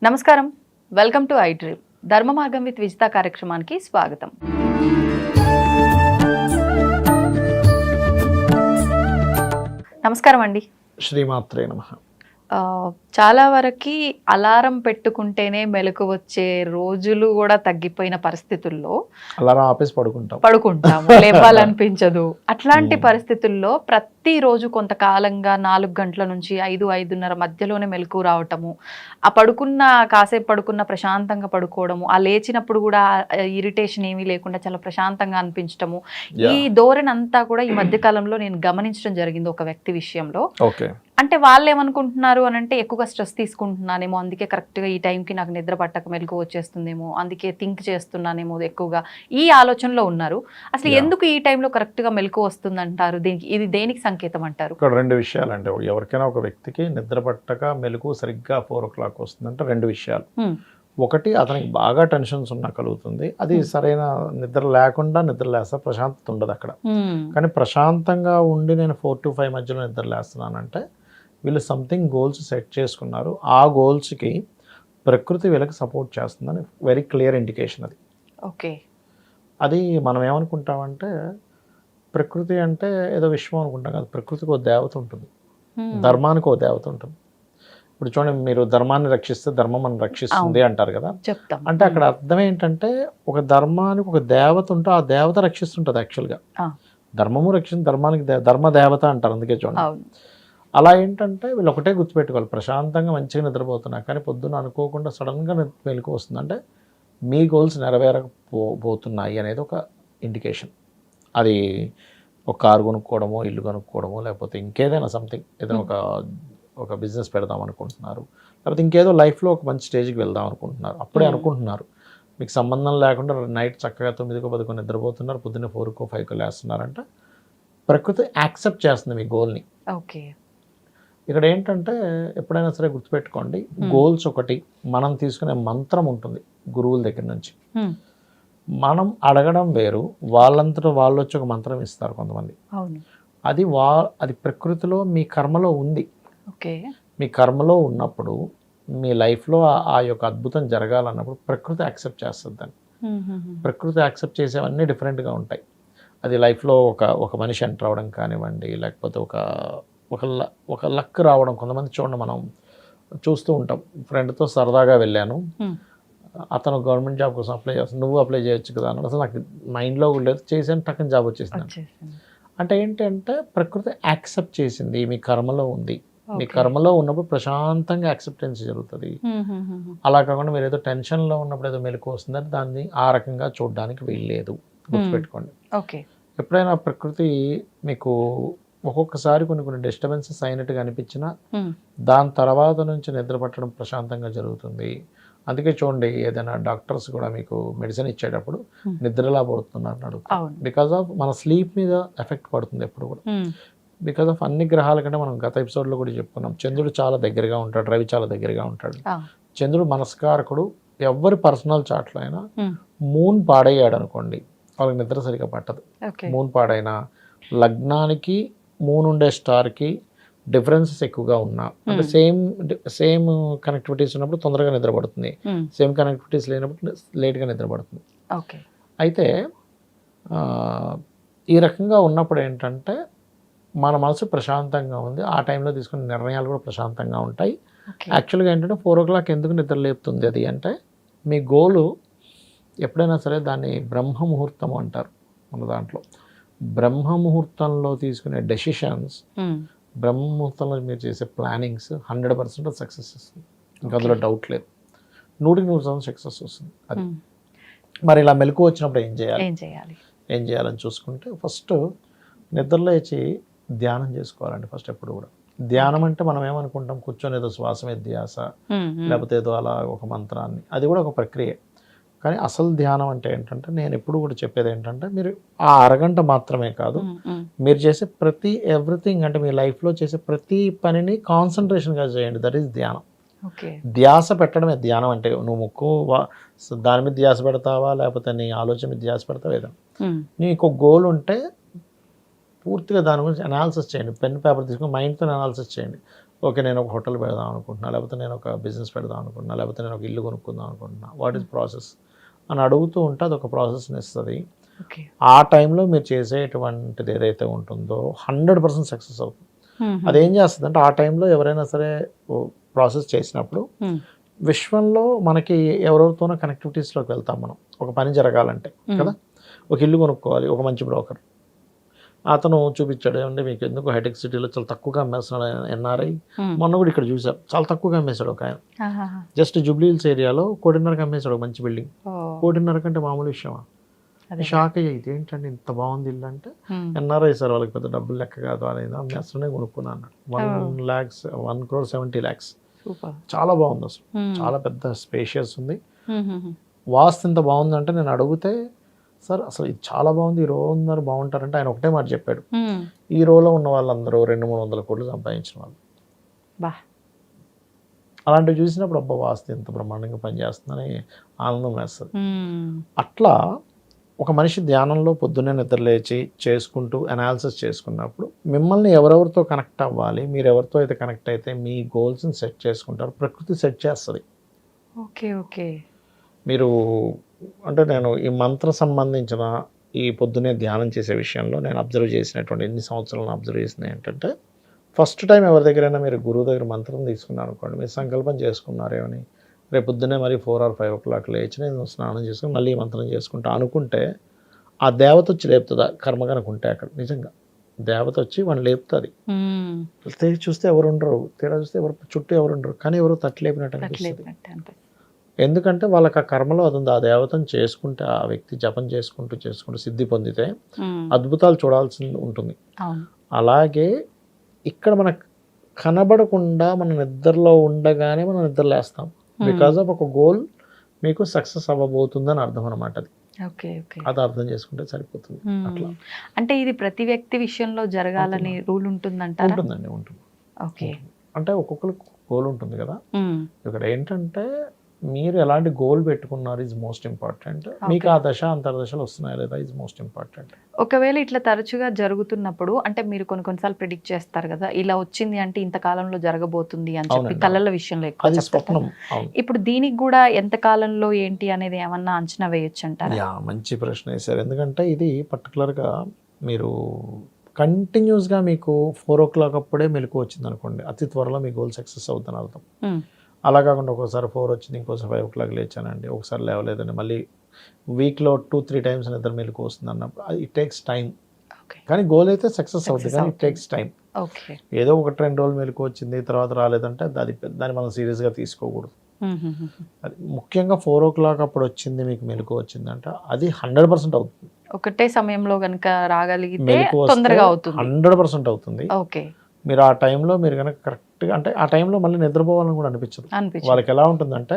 నమస్కారం, welcome to I dream. ధర్మ మార్గం విత్ విజిత కార్యక్రమానికి స్వాగతం. నమస్కారం అండి. శ్రీమాత్రే నమః. చాలా వరకు అలారం పెట్టుకుంటేనే మెలకు వచ్చే రోజులు కూడా తగ్గిపోయిన పరిస్థితుల్లో అలారం ఆపేసి పడుకుంటాము, లేపాలనిపించదు. అట్లాంటి పరిస్థితుల్లో ప్రతిరోజు కొంతకాలంగా 4 గంటల నుంచి 5-5:30 మధ్యలోనే మెలకు రావటము, ఆ కాసేపు పడుకున్న ప్రశాంతంగా పడుకోవడము, ఆ లేచినప్పుడు కూడా ఇరిటేషన్ ఏమీ లేకుండా చాలా ప్రశాంతంగా అనిపించటము, ఈ ధోరణి అంతా కూడా ఈ మధ్య కాలంలో నేను గమనించడం జరిగింది ఒక వ్యక్తి విషయంలో. అంటే వాళ్ళు ఏమనుకుంటున్నారు అని అంటే, ఎక్కువగా స్ట్రెస్ తీసుకుంటున్నానేమో, అందుకే కరెక్ట్గా ఈ టైంకి నాకు నిద్ర పట్టక మెలకు వచ్చేస్తుందేమో, అందుకే థింక్ చేస్తున్నానేమో ఎక్కువగా, ఈ ఆలోచనలో ఉన్నారు. అసలు ఎందుకు ఈ టైంలో కరెక్ట్గా మెలకు వస్తుంది అంటారు? ఇది దేనికి సంకేతం అంటారు? ఇక్కడ 2 విషయాలు అండి. ఎవరికైనా ఒక వ్యక్తికి నిద్ర పట్టక మెలకు సరిగ్గా 4 o'clock వస్తుందంటే 2 విషయాలు. ఒకటి, అతనికి బాగా టెన్షన్స్ ఉన్నా కలుగుతుంది. అది సరైన నిద్ర లేకుండా నిద్ర లేస్తా ప్రశాంతత ఉండదు అక్కడ. కానీ ప్రశాంతంగా ఉండి నేను 4 to 5 మధ్యలో నిద్ర లేస్తున్నానంటే వీళ్ళు సంథింగ్ గోల్స్ సెట్ చేసుకున్నారు. ఆ గోల్స్కి ప్రకృతి వీళ్ళకి సపోర్ట్ చేస్తుందని వెరీ క్లియర్ ఇండికేషన్ అది. ఓకే. అది మనం ఏమనుకుంటామంటే, ప్రకృతి అంటే ఏదో విశ్వం అనుకుంటాం కదా. ప్రకృతికి ఒక దేవత ఉంటుంది, ధర్మానికి ఒక దేవత ఉంటుంది. ఇప్పుడు చూడండి, మీరు ధర్మాన్ని రక్షిస్తే ధర్మం మనం రక్షిస్తుంది అంటారు కదా. అంటే అక్కడ అర్థం ఏంటంటే, ఒక ధర్మానికి ఒక దేవత ఉంటే ఆ దేవత రక్షిస్తుంటుంది. యాక్చువల్గా ధర్మము రక్షిస్తుంది, ధర్మానికి ధర్మ దేవత అంటారు. అందుకే చూడండి, అలా ఏంటంటే వీళ్ళు ఒకటే గుర్తుపెట్టుకోవాలి. ప్రశాంతంగా మంచిగా నిద్రపోతున్నా కానీ పొద్దున్న అనుకోకుండా సడన్గా మెలకు వస్తుంది అంటే మీ గోల్స్ నెరవేరకపోతున్నాయి అనేది ఒక ఇండికేషన్. అది ఒక కారు కొనుక్కోవడమో, ఇల్లు కొనుక్కోవడమో, లేకపోతే ఇంకేదైనా సంథింగ్, ఏదైనా ఒక బిజినెస్ పెడదాం అనుకుంటున్నారు, లేకపోతే ఇంకేదో లైఫ్లో ఒక మంచి స్టేజ్కి వెళ్దాం అనుకుంటున్నారు. అప్పుడే అనుకుంటున్నారు, మీకు సంబంధం లేకుండా నైట్ చక్కగా 9-10 నిద్రపోతున్నారు, పొద్దున్నే 4-5 లేస్తున్నారంటే ప్రకృతి యాక్సెప్ట్ చేస్తుంది మీ గోల్ని. ఓకే. ఇక్కడ ఏంటంటే, ఎప్పుడైనా సరే గుర్తుపెట్టుకోండి, గోల్స్ ఒకటి, మనం తీసుకునే మంత్రం ఉంటుంది గురువుల దగ్గర నుంచి. మనం అడగడం వేరు, వాళ్ళంతటా వాళ్ళు వచ్చి ఒక మంత్రం ఇస్తారు కొంతమంది. అది ప్రకృతిలో మీ కర్మలో ఉంది. మీ కర్మలో ఉన్నప్పుడు మీ లైఫ్లో ఆ యొక్క అద్భుతం జరగాలన్నప్పుడు ప్రకృతి యాక్సెప్ట్ చేస్తుంది దాన్ని. ప్రకృతి యాక్సెప్ట్ చేసేవన్నీ డిఫరెంట్గా ఉంటాయి. అది లైఫ్లో ఒక మనిషి ఎంటర్ అవ్వడం కానివ్వండి, లేకపోతే ఒక లక్ రావడం. కొంతమంది చూడండి, మనం చూస్తూ ఉంటాం. ఫ్రెండ్తో సరదాగా వెళ్ళాను, అతను గవర్నమెంట్ జాబ్ కోసం అప్లై చేస్తాను, నువ్వు అప్లై చేయొచ్చు కదా అన్నాడు. అసలు నాకు మైండ్లో కూడా లేదు, చేసాను, టక్కన జాబ్ వచ్చేసింది. అంటే ఏంటంటే ప్రకృతి యాక్సెప్ట్ చేసింది, మీ కర్మలో ఉంది. మీ కర్మలో ఉన్నప్పుడు ప్రశాంతంగా యాక్సెప్టెన్స్ జరుగుతుంది. అలా కాకుండా మీరు ఏదో టెన్షన్లో ఉన్నప్పుడు ఏదో మెలకు వస్తుందని దాన్ని ఆ రకంగా చూడడానికి వీల్లేదు, గుర్తుపెట్టుకోండి. ఎప్పుడైనా ప్రకృతి మీకు ఒక్కొక్కసారి కొన్ని డిస్టర్బెన్సెస్ అయినట్టుగా అనిపించినా దాని తర్వాత నుంచి నిద్ర పట్టడం ప్రశాంతంగా జరుగుతుంది. అందుకే చూడండి, ఏదైనా డాక్టర్స్ కూడా మీకు మెడిసిన్ ఇచ్చేటప్పుడు నిద్రలా పడుతున్నారు అని అడుగుతారు. బికాజ్ ఆఫ్ మన స్లీప్ మీద ఎఫెక్ట్ పడుతుంది ఎప్పుడు కూడా. బికాజ్ ఆఫ్ అన్ని గ్రహాల కంటే మనం గత ఎపిసోడ్లో కూడా చెప్పుకున్నాం, చంద్రుడు చాలా దగ్గరగా ఉంటాడు, రవి చాలా దగ్గరగా ఉంటాడు. చంద్రుడు మనస్కారకుడు. ఎవరి పర్సనల్ చాట్లో అయినా మూన్ పాడయ్యాడు అనుకోండి, వాళ్ళకి నిద్ర సరిగా పట్టదు. మూన్ పాడైనా, లగ్నానికి మూన్ ఉండే స్టార్కి డిఫరెన్సెస్ ఎక్కువగా ఉన్నా, అంటే సేమ్ కనెక్టివిటీస్ ఉన్నప్పుడు తొందరగా నిద్రపడుతుంది, సేమ్ కనెక్టివిటీస్ లేనప్పుడు లేట్గా నిద్రపడుతుంది. అయితే ఈ రకంగా ఉన్నప్పుడు ఏంటంటే మన మనసు ప్రశాంతంగా ఉంది, ఆ టైంలో తీసుకునే నిర్ణయాలు కూడా ప్రశాంతంగా ఉంటాయి. యాక్చువల్గా ఏంటంటే 4 o'clock ఎందుకు నిద్ర లేపుతుంది అది అంటే, మీ గోలు ఎప్పుడైనా సరే దాన్ని బ్రహ్మ ముహూర్తం అంటారు మన దాంట్లో. బ్రహ్మ ముహూర్తంలో తీసుకునే డెసిషన్స్, బ్రహ్మ ముహూర్తంలో మీరు చేసే ప్లానింగ్స్ 100% సక్సెస్ వస్తుంది. ఇంకా అందులో డౌట్ లేదు, 100% సక్సెస్ వస్తుంది. అది మరి ఇలా మెలకు వచ్చినప్పుడు ఏం చేయాలని చూసుకుంటే, ఫస్ట్ నిద్రలేచి ధ్యానం చేసుకోవాలండి. ఫస్ట్ ఎప్పుడు కూడా ధ్యానం అంటే మనం ఏమనుకుంటాం, కూర్చొని ఏదో శ్వాస మీద ధ్యాస, లేకపోతే ఏదో అలా ఒక మంత్రాన్ని, అది కూడా ఒక ప్రక్రియ. కానీ అసలు ధ్యానం అంటే ఏంటంటే, నేను ఎప్పుడు కూడా చెప్పేది ఏంటంటే, మీరు ఆ అరగంట మాత్రమే కాదు, మీరు చేసే ఎవ్రీథింగ్ అంటే మీ లైఫ్లో చేసే ప్రతి పనిని కాన్సన్ట్రేషన్గా చేయండి. దట్ ఈస్ ధ్యానం. ధ్యాస పెట్టడమే ధ్యానం అంటే. నువ్వు ముక్కు దాని మీద ధ్యాస పెడతావా, లేకపోతే నీ ఆలోచన మీద ధ్యాస పెడతావా, ఏదో నీకు గోల్ ఉంటే పూర్తిగా దాని గురించి అనాలిసిస్ చేయండి. పెన్ పేపర్ తీసుకుని మైండ్తో అనాలిసిస్ చేయండి. ఓకే నేను ఒక హోటల్ పెడదాం అనుకుంటున్నా, లేకపోతే నేను ఒక బిజినెస్ పెడదాం అనుకుంటున్నా, లేకపోతే నేను ఒక ఇల్లు కొనుక్కుందాం అనుకుంటున్నా, వాట్ ఈస్ ప్రాసెస్ అని అడుగుతూ ఉంటే అదొక ప్రాసెస్ని ఇస్తుంది. ఆ టైంలో మీరు చేసేటువంటిది ఏదైతే ఉంటుందో 100% సక్సెస్ అవుతుంది. అదేం చేస్తుంది అంటే ఆ టైంలో ఎవరైనా సరే ప్రాసెస్ చేసినప్పుడు విశ్వంలో మనకి ఎవరెవరితోనో కనెక్టివిటీస్లోకి వెళ్తాం మనం, ఒక పని జరగాలంటే కదా. ఒక ఇల్లు కొనుక్కోవాలి, ఒక మంచి బ్రోకర్ అతను చూపించాడు, ఏమంటే మీకు ఎందుకు హైటెక్ సిటీలో చాలా తక్కువగా అమ్మేస్తున్నాడు ఎన్ఆర్ఐ, మొన్న కూడా ఇక్కడ చూసాం చాలా తక్కువగా అమ్మేశాడు ఒక ఆయన, జస్ట్ జూబ్లీ హిల్స్ ఏరియాలో 1,500,000కి అమ్మేశాడు ఒక మంచి బిల్డింగ్. 1,500,000 కంటే మామూలు విషయమా? షాక్ అయ్యి ఇది ఏంటంటే ఇంత బాగుంది ఇల్లు అంటే, ఎన్ఆర్ఐ సార్ వాళ్ళకి పెద్ద డబ్బులు లెక్క కాదు అనేది అమ్మేస్తూనే కొనుక్కున్నా అన్నాడు. 1,70,00,000 చాలా బాగుంది అసలు, చాలా పెద్ద స్పేషియస్ ఉంది, వాస్తు ఇంత బాగుందంటే నేను అడిగితే సార్ అసలు ఇది చాలా బాగుంది, ఈ రో ఉన్నారు బాగుంటారంటే ఆయన ఒకటే మాట చెప్పాడు, ఈ రోలో ఉన్న వాళ్ళందరూ 200-300 కోట్లు సంపాదించిన వాళ్ళు. అలాంటివి చూసినప్పుడు అబ్బా వాస్తు ఎంత బ్రహ్మాండంగా పనిచేస్తుందని ఆనందం వేస్తుంది. అట్లా ఒక మనిషి ధ్యానంలో పొద్దున్నే నిద్రలేచి చేసుకుంటూ అనాలిసిస్ చేసుకున్నప్పుడు మిమ్మల్ని ఎవరెవరితో కనెక్ట్ అవ్వాలి, మీరు ఎవరితో అయితే కనెక్ట్ అయితే మీ గోల్స్ని సెట్ చేసుకుంటారు, ప్రకృతి సెట్ చేస్తుంది. Okay okay. మీరు అంటే నేను ఈ మంత్ర సంబంధించిన ఈ పొద్దునే ధ్యానం చేసే విషయంలో నేను అబ్జర్వ్ చేసినటువంటి ఎన్ని సంవత్సరాలను అబ్జర్వ్ చేసినవి ఏంటంటే, ఫస్ట్ టైం ఎవరి దగ్గరైనా మీరు గురువు దగ్గర మంత్రం తీసుకున్నారు అనుకోండి, మీరు సంకల్పం చేసుకున్నారేమని రేపు పొద్దున్నే మరి 4 or 5 o'clock లేచి నేను స్నానం చేసుకుని మళ్ళీ మంత్రం చేసుకుంటా అనుకుంటే ఆ దేవత వచ్చి లేపుతుందా కర్మ కనుకుంటే, అక్కడ నిజంగా దేవత వచ్చి వాడిని లేపుతుంది. తేడా చూస్తే ఎవరు ఉండరు, తేడా చూస్తే ఎవరు చుట్టూ ఎవరు ఉండరు, కానీ ఎవరు తట్టలేపినట్టు అనిపిస్తుంది. ఎందుకంటే వాళ్ళకి ఆ కర్మలో అది ఉంది, ఆ దేవతను చేసుకుంటే ఆ వ్యక్తి జపం చేసుకుంటూ సిద్ధి పొందితే అద్భుతాలు చూడాల్సి ఉంటుంది. అలాగే ఇక్కడ మనకు కనబడకుండా మన నిద్రలో ఉండగానే మనం నిద్రలేస్తాం, బికాజ్ ఆఫ్ ఒక గోల్ మీకు సక్సెస్ అవ్వబోతుందని అర్థం అనమాట. అది అర్థం చేసుకుంటే సరిపోతుంది. అట్లా అంటే ఇది ప్రతి వ్యక్తి విషయంలో జరగాలని రూల్ ఉంటుందంట? ఉంటుందండి, ఉంటుంది. ఓకే, అంటే ఒక్కొక్కరికి గోల్ ఉంటుంది కదా. ఇక్కడ ఏంటంటే మీరు ఎలాంటి గోల్ పెట్టుకున్నారు ఈజ్ మోస్ట్ ఇంపార్టెంట్, మీకు ఆ దశ అంతర్దశలు వస్తున్నాయా లేదా ఈజ్ మోస్ట్ ఇంపార్టెంట్. ఒకవేళ ఇట్లా తరచుగా జరుగుతున్నప్పుడు అంటే మీరు కొన్నిసార్లు ప్రిడిక్ట్ చేస్తారు కదా, ఇలా వచ్చింది అంటే ఇంత కాలంలో జరగబోతుంది అని చెప్పి కళల విషయంలో ఎక్కువ చెప్తారు. ఇప్పుడు దీనికి కూడా ఎంత కాలంలో ఏంటి అనేది ఏమన్నా అంచనా వేయొచ్చు అంటారా? మంచి ప్రశ్న వేశారు. ఎందుకంటే ఇది పర్టికులర్గా మీరు కంటిన్యూస్గా మీకు 4 o'clock అప్పుడే మెలకు వచ్చింది అనుకోండి, అతి త్వరలో మీ గోల్ సక్సెస్ అవుతుందని అర్థం. అలా కాకుండా ఒకసారి 4 వచ్చింది, ఇంకోసారి 5 o'clock లేచానండి, ఒకసారి లేవలేదండి, మళ్ళీ వీక్లో 2-3 times నిద్ర మెలకు వస్తుంది అన్నప్పుడు ఇట్ టేక్స్ టైం. కానీ గోల్ అయితే సక్సెస్ అవుతుంది, కానీ ఇట్ టేక్స్ టైం. ఏదో 1-2 రోజులు మెలకు వచ్చింది తర్వాత రాలేదంటే దాన్ని మనం సీరియస్గా తీసుకోకూడదు. అది ముఖ్యంగా 4 o'clock అప్పుడు వచ్చింది మీకు మెలకు వచ్చిందంటే అది 100% అవుతుంది. ఒకటే సమయంలో కనుక రాగలిగితే తొందరగా అవుతుంది, 100% అవుతుంది. మీరు ఆ టైంలో మీరు కనుక కరెక్ట్గా అంటే ఆ టైంలో మళ్ళీ నిద్రపోవాలని కూడా అనిపించదు. వాళ్ళకి ఎలా ఉంటుందంటే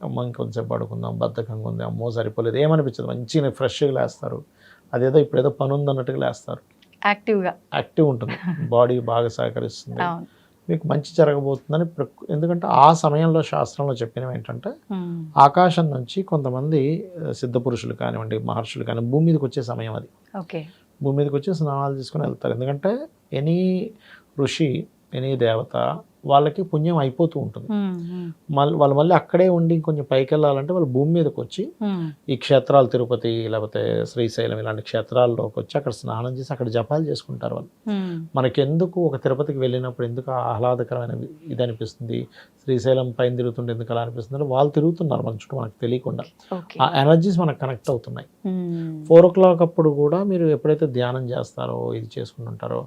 అమ్మ ఇంకొంచెం పడుకుందాం, బద్ధకంగా ఉంది, అమ్మో సరిపోలేదు ఏమనిపించదు, మంచిగా ఫ్రెష్గా లేస్తారు, అదేదో ఇప్పుడేదో పని ఉందన్నట్టుగా లేస్తారు, యాక్టివ్ ఉంటుంది, బాడీ బాగా సహకరిస్తుంది, మీకు మంచి జరగబోతుందని. ఎందుకంటే ఆ సమయంలో శాస్త్రంలో చెప్పినవి ఏంటంటే ఆకాశం నుంచి కొంతమంది సిద్ధ పురుషులు కానివ్వండి, మహర్షులు కానీ భూమి మీదకి వచ్చే సమయం అది. భూమి మీదకి వచ్చి స్నానాలు తీసుకుని వెళ్తారు. ఎందుకంటే ఎనీ ఋషి ఎనీ దేవత వాళ్ళకి పుణ్యం అయిపోతూ ఉంటుంది, వాళ్ళు మళ్ళీ అక్కడే ఉండి కొంచెం పైకి వెళ్ళాలంటే వాళ్ళు భూమి మీదకి వచ్చి ఈ క్షేత్రాలు తిరుపతి లేకపోతే శ్రీశైలం ఇలాంటి క్షేత్రాల్లోకి వచ్చి అక్కడ స్నానం చేసి అక్కడ జపాలు చేసుకుంటారు వాళ్ళు. మనకెందుకు ఒక తిరుపతికి వెళ్ళినప్పుడు ఎందుకు ఆహ్లాదకరమైన ఇది అనిపిస్తుంది, శ్రీశైలం పైన తిరుగుతుంటే ఎందుకు అలా అనిపిస్తుంది, వాళ్ళు తిరుగుతున్నారు మన చుట్టూ మనకు తెలియకుండా, ఆ ఎనర్జీస్ మనకు కనెక్ట్ అవుతున్నాయి. 4 o'clock అప్పుడు కూడా మీరు ఎప్పుడైతే ధ్యానం చేస్తారో ఇది చేసుకుంటుంటారో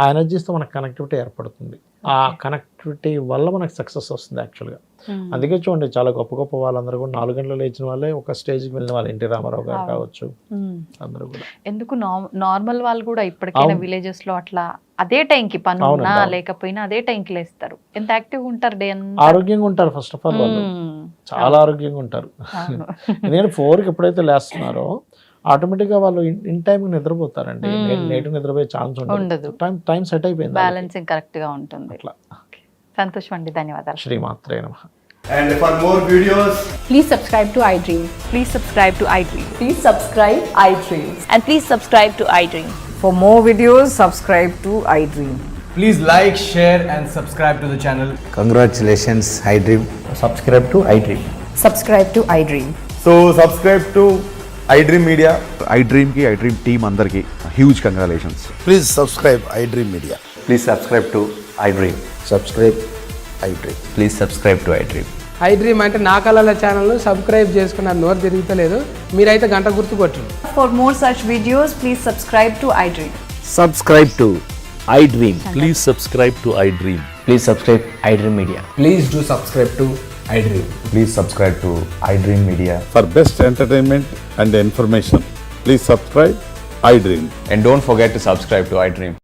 ఆ ఎనర్జీస్తో మనకు కనెక్టివిటీ ఏర్పడుతుంది. ఆ కనెక్టివిటీ వల్ల మనకు సక్సెస్ వస్తుంది యాక్చువల్గా. అందుకే చూడండి చాలా గొప్ప గొప్ప వాళ్ళందరూ కూడా 4 గంటలు లేచిన వాళ్ళే ఒక స్టేజ్కి వెళ్ళిన వాళ్ళు, ఎన్టీ రామారావు గారు కావచ్చు, అందరూ కూడా. ఎందుకు నార్మల్ వాళ్ళు కూడా ఇప్పటికైనా విలేజెస్ లో అట్లా అదే టైంకి పని ఉన్నా లేకపోయినా అదే టైంకి లేస్తారు, ఎంత యాక్టివ్గా ఉంటారు, డే ఆరోగ్యంగా ఉంటారు. ఫస్ట్ ఆఫ్ ఆల్ వాళ్ళు చాలా ఆరోగ్యంగా ఉంటారు. నేను 4కి ఎప్పుడైతే లేస్తున్నారో ఆటోమేటిక్గా వాళ్ళు ఇన్ టైంకి నిద్రపోతారండి, లేట్ నిద్రపోయే ఛాన్స్ ఉండదు, టైం సెట్ అయిపోయింది, బ్యాలెన్సింగ్ కరెక్ట్ గా ఉంటుంది. అట్లా సంతోషం అండి, ధన్యవాదాలు. శ్రీమాత్రే నమః. And for more videos, please subscribe to iDream. Please subscribe to iDream. Please subscribe iDream. And please subscribe to iDream. For more videos, subscribe to iDream. Please like, share, and subscribe to the channel. Congratulations, iDream. Subscribe to iDream. Subscribe to iDream. So subscribe to iDream Media. iDream ki iDream team అందరికి huge congratulations. Please subscribe iDream Media. Please subscribe to iDream. Subscribe iDream. Please subscribe to iDream. iDream అంటే నా కళల ఛానల్ను subscribe చేసుకున్న నోరు తిరుగుతలేదు. మీరైతే గంట గుర్తు కొట్టండి. For more such videos, please subscribe to iDream. Subscribe to iDream. Please subscribe to iDream. Please subscribe iDream Media. Please do subscribe to iDream. Please subscribe to iDream Media. For best entertainment and information, please subscribe iDream. And don't forget to subscribe to iDream.